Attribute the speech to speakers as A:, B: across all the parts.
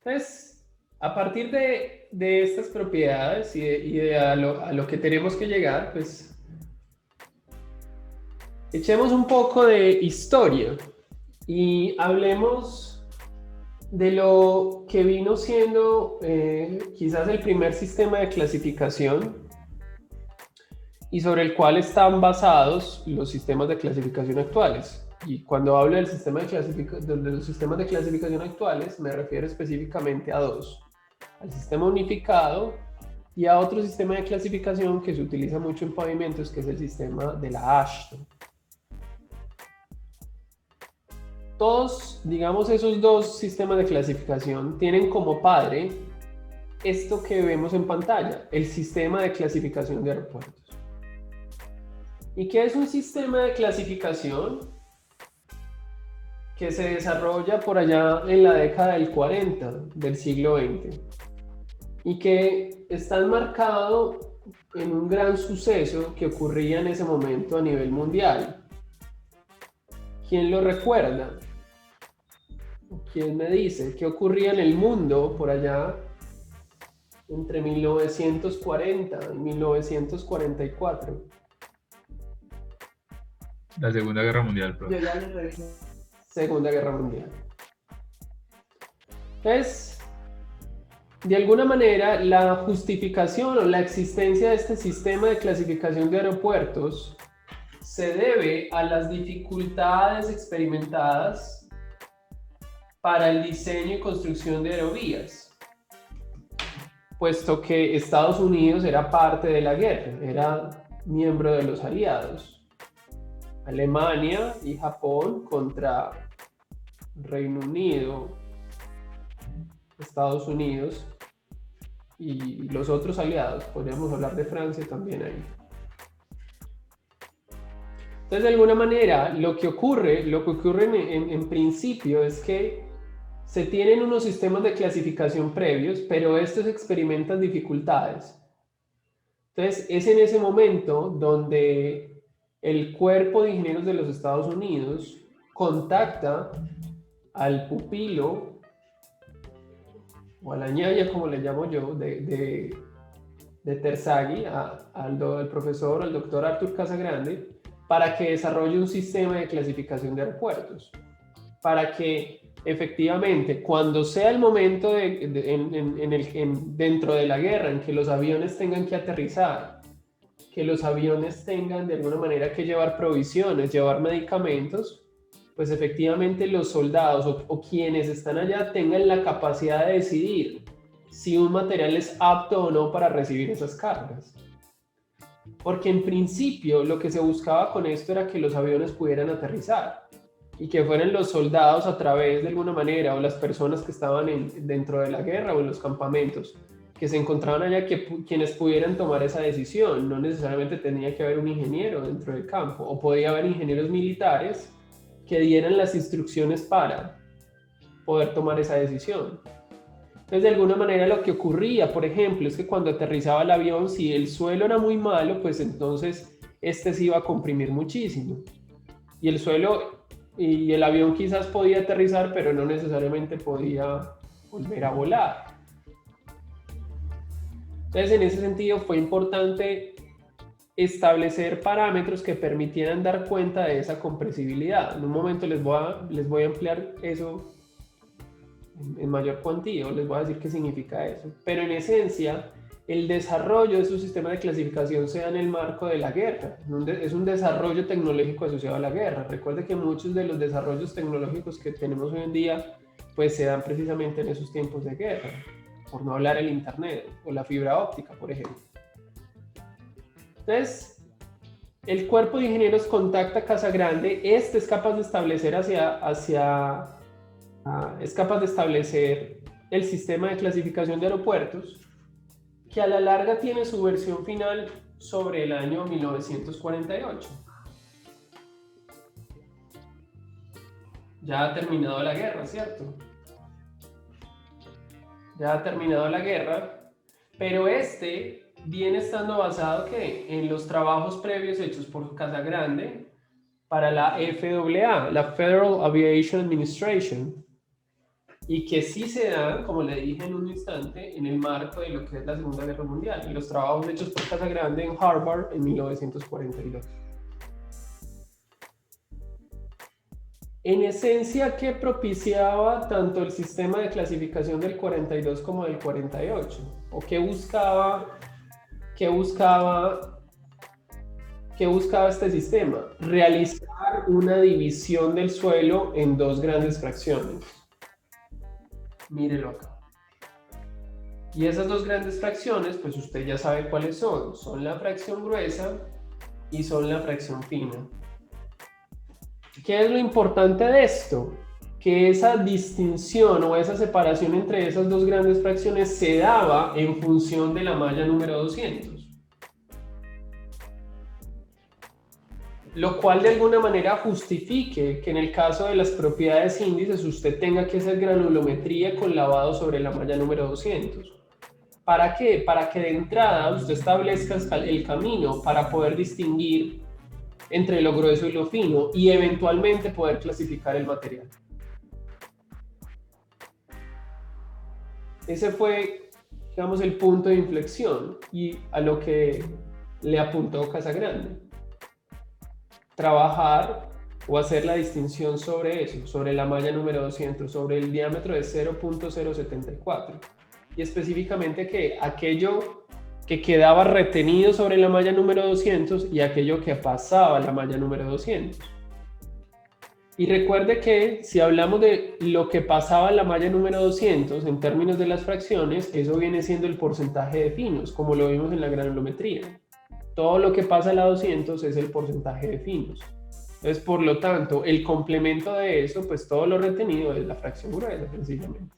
A: Entonces, a partir de estas propiedades y de a lo que tenemos que llegar, pues echemos un poco de historia y hablemos de lo que vino siendo quizás el primer sistema de clasificación y sobre el cual están basados los sistemas de clasificación actuales. Y cuando hablo del sistema de los sistemas de clasificación actuales, me refiero específicamente a dos: al sistema unificado y a otro sistema de clasificación que se utiliza mucho en pavimentos, que es el sistema de la Ashton. Todos, digamos, esos dos sistemas de clasificación tienen como padre esto que vemos en pantalla, el sistema de clasificación de aeropuertos. ¿Y qué es un sistema de clasificación? Que se desarrolla por allá en la década del 40 del siglo XX y que está enmarcado en un gran suceso que ocurría en ese momento a nivel mundial. ¿Quién lo recuerda? ¿Quién me dice qué ocurría en el mundo por allá entre 1940 y 1944?
B: La Segunda Guerra Mundial,
A: Yo
B: profe.
A: ya les revisé. Segunda Guerra Mundial. Entonces, de alguna manera, la justificación o la existencia de este sistema de clasificación de aeropuertos se debe a las dificultades experimentadas para el diseño y construcción de aerovías, puesto que Estados Unidos era parte de la guerra, era miembro de los aliados. Alemania y Japón contra Reino Unido, Estados Unidos y los otros aliados. Podríamos hablar de Francia también ahí. Entonces, de alguna manera, lo que ocurre en principio es que se tienen unos sistemas de clasificación previos, pero estos experimentan dificultades. Entonces, es en ese momento donde el Cuerpo de Ingenieros de los Estados Unidos contacta al pupilo o a la ñaya, como le llamo yo, de Terzaghi, al profesor, al doctor Arthur Casagrande, para que desarrolle un sistema de clasificación de aeropuertos, para que efectivamente, cuando sea el momento dentro de la guerra en que los aviones tengan que aterrizar, que los aviones tengan de alguna manera que llevar provisiones, llevar medicamentos, pues efectivamente los soldados o quienes están allá tengan la capacidad de decidir si un material es apto o no para recibir esas cargas. Porque en principio lo que se buscaba con esto era que los aviones pudieran aterrizar y que fueran los soldados a través de alguna manera o las personas que estaban dentro de la guerra o en los campamentos que se encontraban allá quienes pudieran tomar esa decisión. No necesariamente tenía que haber un ingeniero dentro del campo o podía haber ingenieros militares que dieran las instrucciones para poder tomar esa decisión. Entonces, de alguna manera lo que ocurría, por ejemplo, es que cuando aterrizaba el avión, si el suelo era muy malo, pues entonces este se iba a comprimir muchísimo. Y el suelo y el avión quizás podía aterrizar, pero no necesariamente podía volver a volar. Entonces, en ese sentido, fue importante establecer parámetros que permitieran dar cuenta de esa compresibilidad. En un momento les voy a ampliar eso en mayor cuantía, les voy a decir qué significa eso. Pero en esencia, el desarrollo de su sistema de clasificación se da en el marco de la guerra. Es un desarrollo tecnológico asociado a la guerra. Recuerde que muchos de los desarrollos tecnológicos que tenemos hoy en día, pues se dan precisamente en esos tiempos de guerra, por no hablar el internet o la fibra óptica, por ejemplo. Entonces, el cuerpo de ingenieros contacta a Casagrande. Este es capaz de establecer es capaz de establecer el sistema de clasificación de aeropuertos, que a la larga tiene su versión final sobre el año 1948. Ya ha terminado la guerra, ¿cierto? Ya ha terminado la guerra, pero este viene estando basado ¿qué? En los trabajos previos hechos por Casagrande para la FAA, la Federal Aviation Administration. y que sí se dan, como le dije en un instante, en el marco de lo que es la Segunda Guerra Mundial y los trabajos hechos por Casagrande en Harvard en 1942. En esencia, ¿qué propiciaba tanto el sistema de clasificación del 42 como del 48? ¿O qué buscaba este sistema? Realizar una división del suelo en dos grandes fracciones. Mírelo acá. Y esas dos grandes fracciones, pues usted ya sabe cuáles son. Son la fracción gruesa y son la fracción fina. ¿Qué es lo importante de esto? Que esa distinción o esa separación entre esas dos grandes fracciones se daba en función de la malla número 200. Lo cual de alguna manera justifique que en el caso de las propiedades índices usted tenga que hacer granulometría con lavado sobre la malla número 200. ¿Para qué? Para que de entrada usted establezca el camino para poder distinguir entre lo grueso y lo fino y eventualmente poder clasificar el material. Ese fue, digamos, el punto de inflexión y a lo que le apuntó Casagrande. Trabajar o hacer la distinción sobre eso, sobre la malla número 200, sobre el diámetro de 0.074 y específicamente que aquello que quedaba retenido sobre la malla número 200 y aquello que pasaba la malla número 200. Y recuerde que si hablamos de lo que pasaba la malla número 200 en términos de las fracciones, eso viene siendo el porcentaje de finos, como lo vimos en la granulometría. Todo lo que pasa a la 200 es el porcentaje de finos. Entonces, por lo tanto, el complemento de eso, pues todo lo retenido es la fracción gruesa, sencillamente.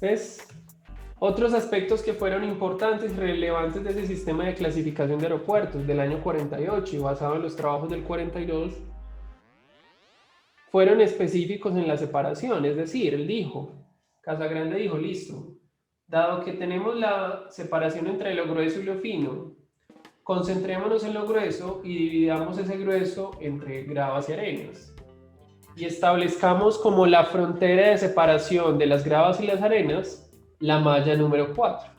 A: ¿Ves? Otros aspectos que fueron importantes y relevantes de ese sistema de clasificación de aeropuertos del año 48 y basado en los trabajos del 42 fueron específicos en la separación, es decir, él dijo, Casagrande dijo, listo, dado que tenemos la separación entre lo grueso y lo fino, concentrémonos en lo grueso y dividamos ese grueso entre gravas y arenas. Y establezcamos como la frontera de separación de las gravas y las arenas la malla número 4,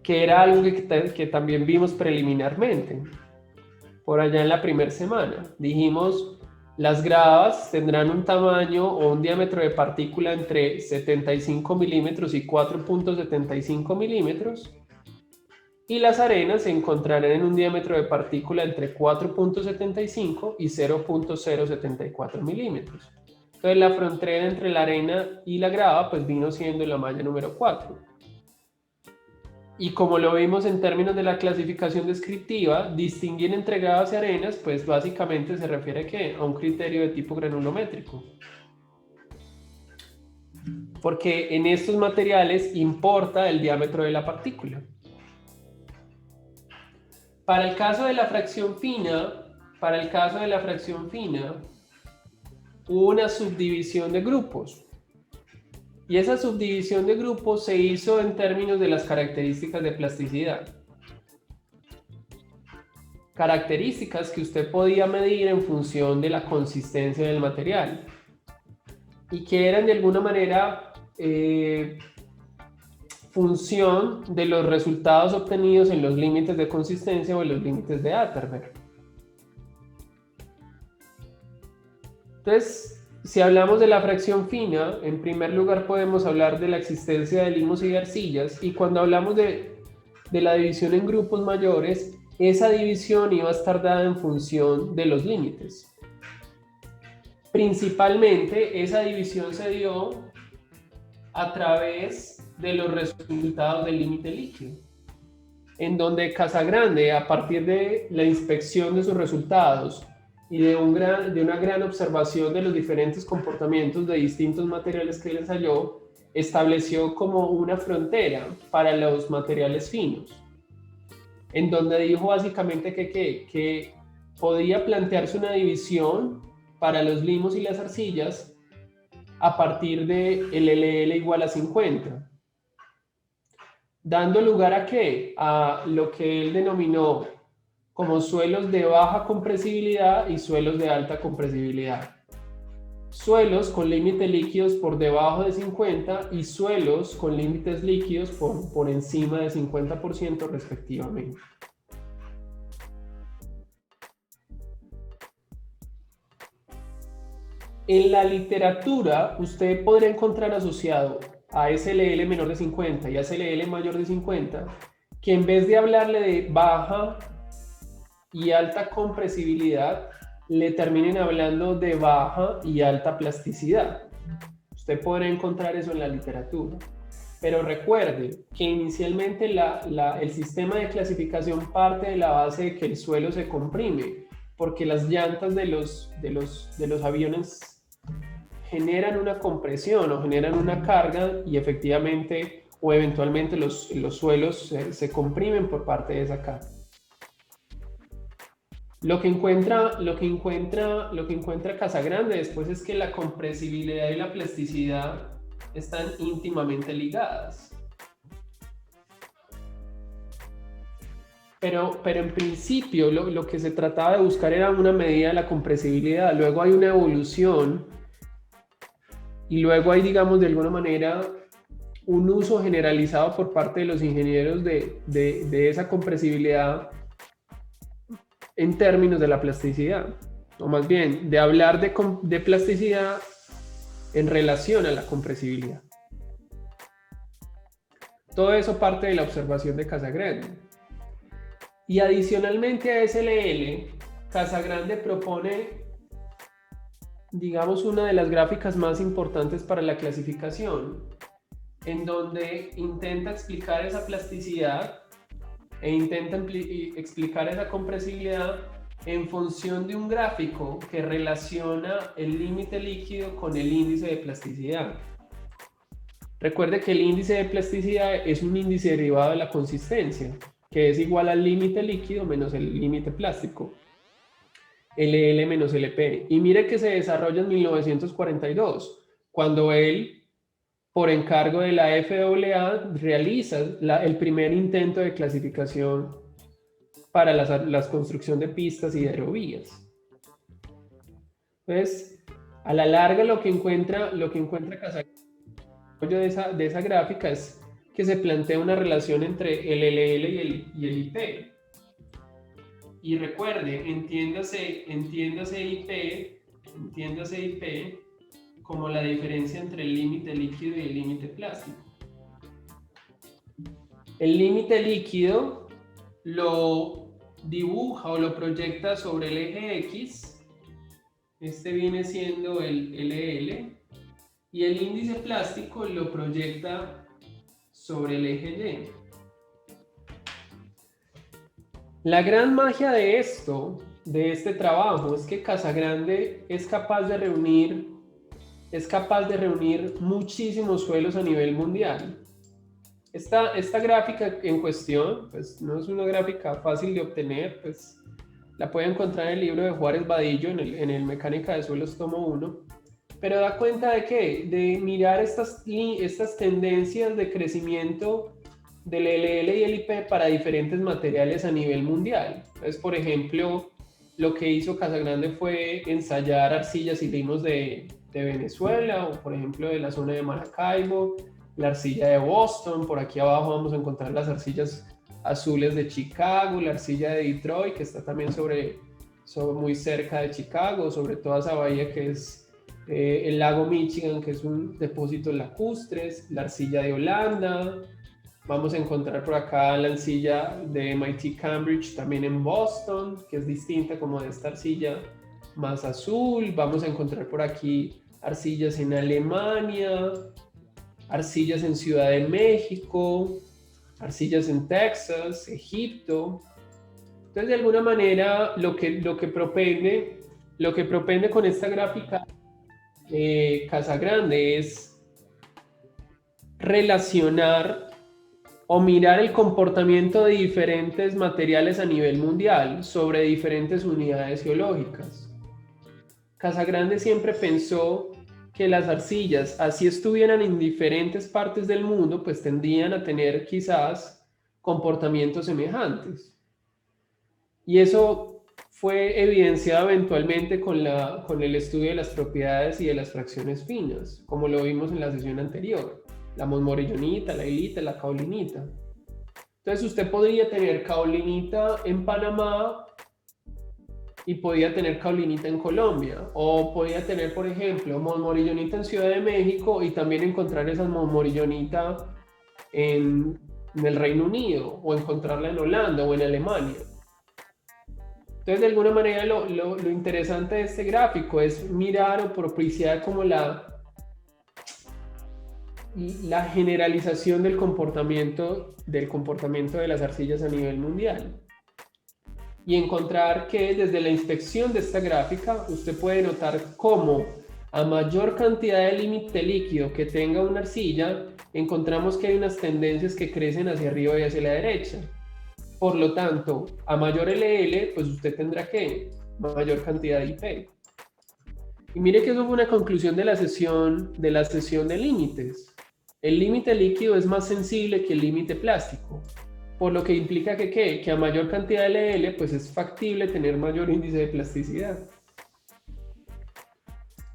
A: que era algo que también vimos preliminarmente, por allá en la primera semana. Dijimos, las gravas tendrán un tamaño o un diámetro de partícula entre 75 milímetros y 4.75 milímetros, y las arenas se encontrarán en un diámetro de partícula entre 4.75 y 0.074 milímetros. Entonces la frontera entre la arena y la grava pues vino siendo la malla número 4. Y como lo vimos en términos de la clasificación descriptiva, distinguir entre gravas y arenas pues básicamente se refiere ¿qué? A un criterio de tipo granulométrico. Porque en estos materiales importa el diámetro de la partícula. Para el caso de la fracción fina, hubo una subdivisión de grupos. Y esa subdivisión de grupos se hizo en términos de las características de plasticidad. Características que usted podía medir en función de la consistencia del material. Y que eran de alguna manera función de los resultados obtenidos en los límites de consistencia o en los límites de Atterberg. Entonces, si hablamos de la fracción fina, en primer lugar podemos hablar de la existencia de limos y de arcillas, y cuando hablamos de la división en grupos mayores, esa división iba a estar dada en función de los límites. Principalmente, esa división se dio a través de los resultados del límite líquido, en donde Casagrande, a partir de la inspección de sus resultados y de una gran observación de los diferentes comportamientos de distintos materiales que él ensayó, estableció como una frontera para los materiales finos, en donde dijo básicamente que podía plantearse una división para los limos y las arcillas a partir de el LL igual a 50, dando lugar a ¿qué? A lo que él denominó como suelos de baja compresibilidad y suelos de alta compresibilidad. Suelos con límites líquidos por debajo de 50 y suelos con límites líquidos por encima de 50% respectivamente. En la literatura, usted podría encontrar asociado a SLL menor de 50 y a SLL mayor de 50, que en vez de hablarle de baja y alta compresibilidad, le terminen hablando de baja y alta plasticidad. Usted podrá encontrar eso en la literatura. Pero recuerde que inicialmente el sistema de clasificación parte de la base de que el suelo se comprime, porque las llantas de los aviones generan una compresión o generan una carga y efectivamente o eventualmente los suelos se comprimen por parte de esa carga. Lo que encuentra Casagrande después es que la compresibilidad y la plasticidad están íntimamente ligadas. Pero en principio lo que se trataba de buscar era una medida de la compresibilidad. Luego hay una evolución y luego hay, digamos, de alguna manera un uso generalizado por parte de los ingenieros de esa compresibilidad en términos de la plasticidad, o más bien de hablar de plasticidad en relación a la compresibilidad. Todo eso parte de la observación de Casagrande. Y adicionalmente a SLL, Casagrande propone, digamos, una de las gráficas más importantes para la clasificación, en donde intenta explicar esa plasticidad e intenta explicar esa compresibilidad en función de un gráfico que relaciona el límite líquido con el índice de plasticidad. Recuerde que el índice de plasticidad es un índice derivado de la consistencia, que es igual al límite líquido menos el límite plástico, LL menos LP. Y mire que se desarrolla en 1942, cuando él, por encargo de la FAA, realiza el primer intento de clasificación para la construcción de pistas y de aerovías. Entonces, a la larga lo que encuentra Casagrande de esa gráfica es que se plantea una relación entre el LL y el IP. Y recuerde, entiéndase IP como la diferencia entre el límite líquido y el límite plástico. El límite líquido lo dibuja o lo proyecta sobre el eje X. Este viene siendo el LL. Y el índice plástico lo proyecta sobre el eje Y. La gran magia de este trabajo, es que Casagrande es capaz de reunir muchísimos suelos a nivel mundial. Esta gráfica en cuestión, pues no es una gráfica fácil de obtener, pues la puede encontrar en el libro de Juárez Vadillo, en el Mecánica de Suelos tomo 1, pero da cuenta de que, de mirar estas tendencias de crecimiento del LL y el IP para diferentes materiales a nivel mundial. Entonces, por ejemplo, lo que hizo Casagrande fue ensayar arcillas y limos de Venezuela, o por ejemplo de la zona de Maracaibo, la arcilla de Boston. Por aquí abajo vamos a encontrar las arcillas azules de Chicago, la arcilla de Detroit, que está también muy cerca de Chicago, sobre toda esa bahía que es el lago Michigan, que es un depósito lacustres, la arcilla de Holanda. Vamos a encontrar por acá la arcilla de MIT Cambridge, también en Boston, que es distinta como de esta arcilla más azul. Vamos a encontrar por aquí arcillas en Alemania, arcillas en Ciudad de México, arcillas en Texas, Egipto. Entonces, de alguna manera, lo que propende con esta gráfica Casagrande es relacionar o mirar el comportamiento de diferentes materiales a nivel mundial sobre diferentes unidades geológicas. Casagrande siempre pensó que las arcillas, así estuvieran en diferentes partes del mundo, pues tendrían a tener quizás comportamientos semejantes. Y eso fue evidenciado eventualmente con el estudio de las propiedades y de las fracciones finas, como lo vimos en la sesión anterior, la mosmorillonita, la hilita, la caolinita. Entonces usted podría tener caolinita en Panamá y podía tener caolinita en Colombia, o podía tener, por ejemplo, mosmorillonita en Ciudad de México y también encontrar esas mosmorillonita en el Reino Unido, o encontrarla en Holanda o en Alemania. Entonces, de alguna manera, lo interesante de este gráfico es mirar o propiciar como la generalización del comportamiento de las arcillas a nivel mundial. Y encontrar que desde la inspección de esta gráfica usted puede notar cómo a mayor cantidad de límite líquido que tenga una arcilla, encontramos que hay unas tendencias que crecen hacia arriba y hacia la derecha. Por lo tanto, a mayor LL, pues usted tendrá que mayor cantidad de IP. Y mire que eso fue una conclusión de la sesión de límites. El límite líquido es más sensible que el límite plástico, por lo que implica que a mayor cantidad de LL, pues es factible tener mayor índice de plasticidad.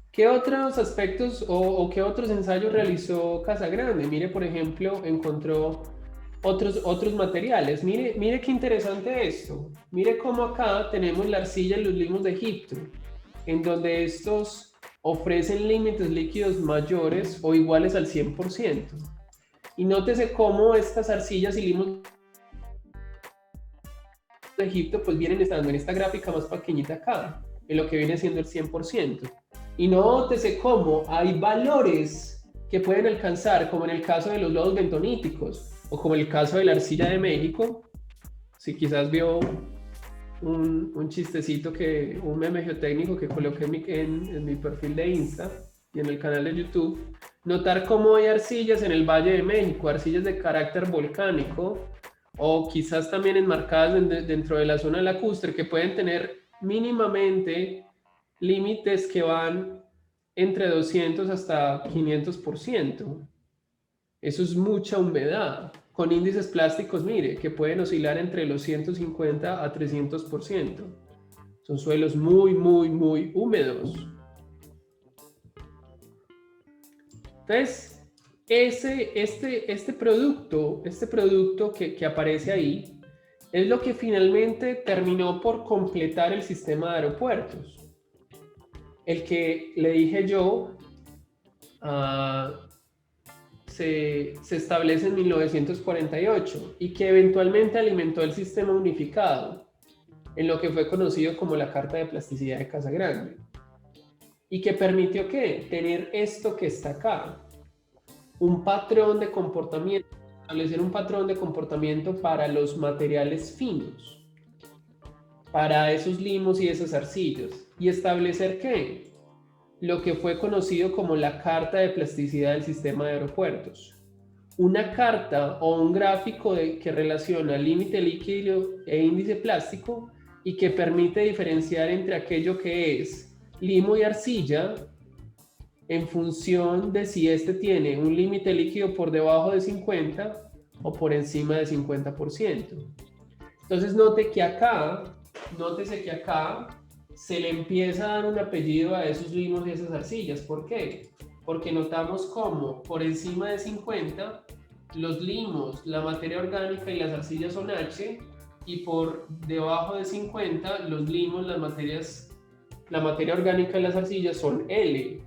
A: ¿Qué otros aspectos o qué otros ensayos realizó Casagrande? Mire, por ejemplo, encontró otros materiales. Mire qué interesante esto. Mire cómo acá tenemos la arcilla y los limos de Egipto, en donde estos ofrecen límites líquidos mayores o iguales al 100%. Y nótese cómo estas arcillas y limos de Egipto pues vienen estando en esta gráfica más pequeñita acá, en lo que viene siendo el 100%. Y nótese cómo hay valores que pueden alcanzar, como en el caso de los lodos bentoníticos, o como en el caso de la arcilla de México. Si quizás vio un chistecito, un meme geotécnico que coloqué en mi perfil de Insta y en el canal de YouTube, notar cómo hay arcillas en el Valle de México, arcillas de carácter volcánico, o quizás también enmarcadas dentro de la zona lacustre, que pueden tener mínimamente límites que van entre 200 hasta 500%. Eso es mucha humedad. Con índices plásticos, mire, que pueden oscilar entre los 150 a 300%. Son suelos muy, muy, muy húmedos. Entonces, este producto que aparece ahí es lo que finalmente terminó por completar el sistema de aeropuertos. El que le dije yo se establece en 1948 y que eventualmente alimentó el sistema unificado en lo que fue conocido como la Carta de Plasticidad de Casagrande, y que permitió tener esto que está acá, un patrón de comportamiento, establecer un patrón de comportamiento para los materiales finos, para esos limos y esas arcillas, y establecer lo que fue conocido como la Carta de Plasticidad del Sistema de Aeropuertos. Una carta o un gráfico que relaciona límite líquido e índice plástico y que permite diferenciar entre aquello que es limo y arcilla en función de si este tiene un límite líquido por debajo de 50 o por encima de 50%. Entonces nótese que acá se le empieza a dar un apellido a esos limos y esas arcillas. ¿Por qué? Porque notamos cómo por encima de 50 los limos, la materia orgánica y las arcillas son H, y por debajo de 50 los limos, la materia orgánica y las arcillas son L.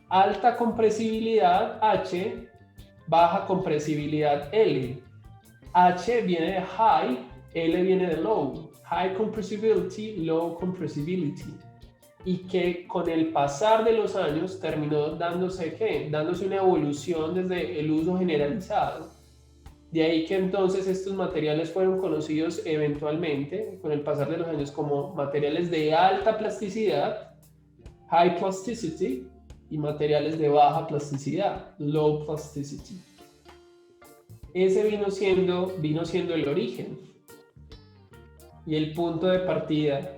A: Alta compresibilidad H, baja compresibilidad L. H viene de high, L viene de low. High compressibility, low compressibility. Y que con el pasar de los años terminó dándose una evolución desde el uso generalizado. De ahí que entonces estos materiales fueron conocidos eventualmente con el pasar de los años como materiales de alta plasticidad, high plasticity, y materiales de baja plasticidad, low plasticity. Ese vino siendo el origen y el punto de partida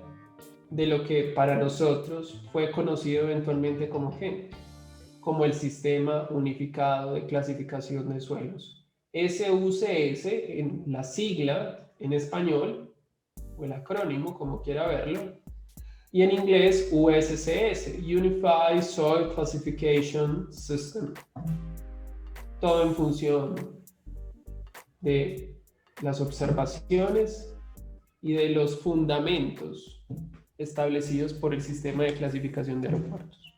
A: de lo que para nosotros fue conocido eventualmente como el Sistema Unificado de Clasificación de Suelos. SUCS, en la sigla en español, o el acrónimo, como quiera verlo. Y en inglés USCS, Unified Soil Classification System. Todo en función de las observaciones y de los fundamentos establecidos por el sistema de clasificación de aeropuertos.